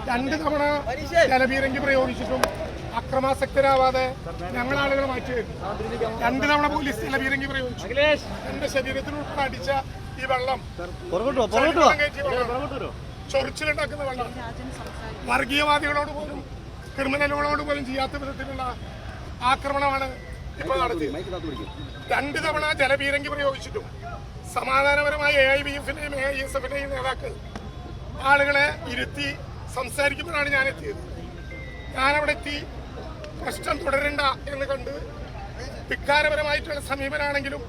2 തവണ ജലപീരങ്കി പ്രയോഗിച്ചിട്ടും അക്രമാസക്തരാവാതെ ഞങ്ങളാളുകൾ മാറ്റി വരുന്നു. 2 തവണ പോലീസ് ജലപീരങ്കി പ്രയോഗിച്ചു. എന്റെ ശരീരത്തിനുൾപ്പെടെ അടിച്ച ഈ വെള്ളം ചൊറിച്ചിലുണ്ടാക്കുന്ന വെള്ളം വർഗീയവാദികളോട് പോലും ക്രിമിനലുകളോട് പോലും ചെയ്യാത്ത വിധത്തിലുള്ള ആക്രമണമാണ് ഇപ്പോൾ നടത്തിയത്. 2 തവണ ജലപീരങ്കി പ്രയോഗിച്ചിട്ടും സമാധാനപരമായ AIVF-ന്റെയും AISF-ന്റെയും നേതാക്കൾ ആളുകളെ ഇരുത്തി സംസാരിക്കുമ്പോഴാണ് ഞാൻ എത്തിയത്. ഞാനവിടെ എത്തി പ്രശ്നം തുടരണ്ട എന്ന് കണ്ട് ധിക്കാരപരമായിട്ടുള്ള സമീപനാണെങ്കിലും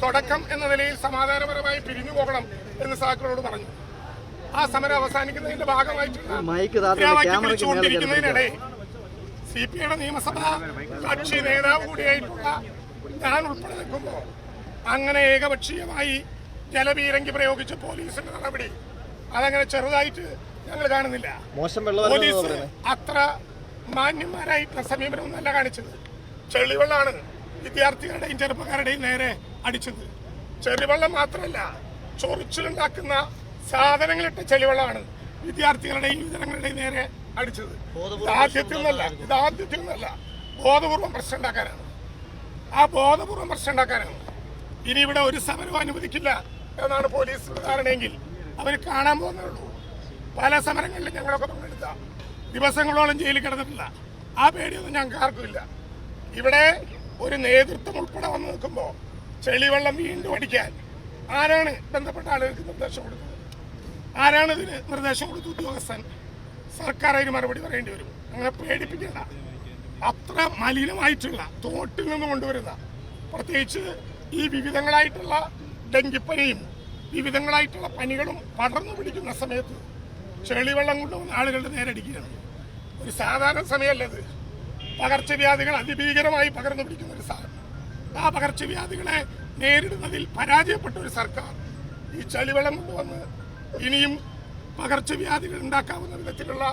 തുടക്കം എന്ന നിലയിൽ സമാധാനപരമായി പിരിഞ്ഞു പോകണം എന്ന് സാക്കളോട് പറഞ്ഞു. ആ സമരം അവസാനിക്കുന്നതിന്റെ ഭാഗമായിട്ടുള്ള ചൂണ്ടിരിക്കുന്നതിനിടെ CPIയുടെ നിയമസഭാ കക്ഷി നേതാവ് കൂടിയായിട്ടുള്ള ഞാൻ ഉൾപ്പെടെ നിൽക്കുമ്പോൾ അങ്ങനെ ഏകപക്ഷീയമായി ജലപീരങ്കി പ്രയോഗിച്ച പോലീസിന്റെ നടപടി അതങ്ങനെ ചെറുതായിട്ട് ഞങ്ങൾ കാണുന്നില്ല. പോലീസ് അത്ര മാന്യന്മാരായിട്ടുള്ള സമീപനമൊന്നല്ല കാണിച്ചത്. ചെളിവെള്ളമാണ് വിദ്യാർത്ഥികളുടെയും ചെറുപ്പക്കാരുടെയും നേരെ അടിച്ചത്. ചെളിവെള്ളം മാത്രമല്ല, ചൊറിച്ചിലുണ്ടാക്കുന്ന സാധനങ്ങളിട്ട ചെളിവെള്ളമാണ് വിദ്യാർത്ഥികളുടെയും യുവജനങ്ങളുടെയും നേരെ അടിച്ചത്. ഇതാദ്യത്തിൽ നിന്നല്ല, ബോധപൂർവം പ്രശ്നം ഉണ്ടാക്കാനാണ്. ആ ബോധപൂർവം പ്രശ്നം ഉണ്ടാക്കാനാണ്. ഇനി ഇവിടെ ഒരു സമരവും അനുവദിക്കില്ല എന്നാണ് പോലീസ് ധാരണയെങ്കിൽ അവർ കാണാൻ പോകുന്നുള്ളൂ. പല സമരങ്ങളിലും ഞങ്ങളൊക്കെ പങ്കെടുത്ത ദിവസങ്ങളോളം ജയിലിൽ കിടന്നിട്ടില്ല. ആ പേടിയൊന്നും ഞങ്ങൾക്ക് ആർക്കുമില്ല. ഇവിടെ ഒരു നേതൃത്വം ഉൾപ്പെടെ വന്ന് നിൽക്കുമ്പോൾ ചെളിവെള്ളം വീണ്ടും അടിക്കാൻ ആരാണ് ബന്ധപ്പെട്ട ആളുകൾക്ക് നിർദ്ദേശം കൊടുത്തത്? ആരാണ് ഇതിന് നിർദ്ദേശം കൊടുത്തത്? ഉദ്യോഗസ്ഥൻ. സർക്കാർ അതിന് മറുപടി പറയേണ്ടി വരും. അങ്ങനെ പേടിപ്പിക്കേണ്ട. അത്ര മലിനമായിട്ടുള്ള തോട്ടിൽ നിന്ന് കൊണ്ടുവരുന്ന, പ്രത്യേകിച്ച് ഈ വിവിധങ്ങളായിട്ടുള്ള ഡെങ്കിപ്പനിയും വിവിധങ്ങളായിട്ടുള്ള പനികളും പടർന്നു പിടിക്കുന്ന സമയത്ത് ചെളിവെള്ളം കൊണ്ടുവന്ന ആളുകളുടെ നേരടിക്കുകയാണ്. ഒരു സാധാരണ സമയമല്ലത്. പകർച്ചവ്യാധികൾ അതിഭീകരമായി പകർന്നു പിടിക്കുന്ന ഒരു സാധനം. ആ പകർച്ചവ്യാധികളെ നേരിടുന്നതിൽ പരാജയപ്പെട്ട ഒരു സർക്കാർ ഈ ചെളിവെള്ളം കൊണ്ടുവന്ന് ഇനിയും പകർച്ചവ്യാധികൾ ഉണ്ടാക്കാവുന്ന വിധത്തിലുള്ള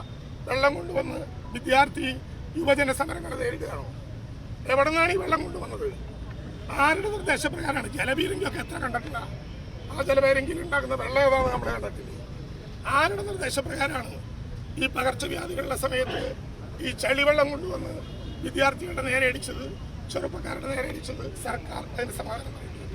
വെള്ളം കൊണ്ടുവന്ന് വിദ്യാർത്ഥി യുവജന സമരങ്ങൾ നേരിടുകയാണോ? എവിടെ നിന്നാണ് ഈ വെള്ളം കൊണ്ടുവന്നത്? ആരുടെ നിർദ്ദേശപ്രകാരമാണ്? ജലപീരങ്കിയൊക്കെ എത്ര കണ്ടിട്ടില്ല. ആ ജലപീരങ്കിൽ ഉണ്ടാക്കുന്ന വെള്ളം ഏതാണ് നമ്മൾ കണ്ടിട്ടില്ല. ആരുടെ നിർദ്ദേശപ്രകാരമാണ് ഈ പകർച്ചവ്യാധികളുടെ സമയത്ത് ഈ ചളിവെള്ളം കൊണ്ടുവന്ന് വിദ്യാർത്ഥികളുടെ നേരെ അടിച്ചത്, ചെറുപ്പക്കാരുടെ നേരെ അടിച്ചത്? സർക്കാർ അതിന് സമാധാനം പറയും.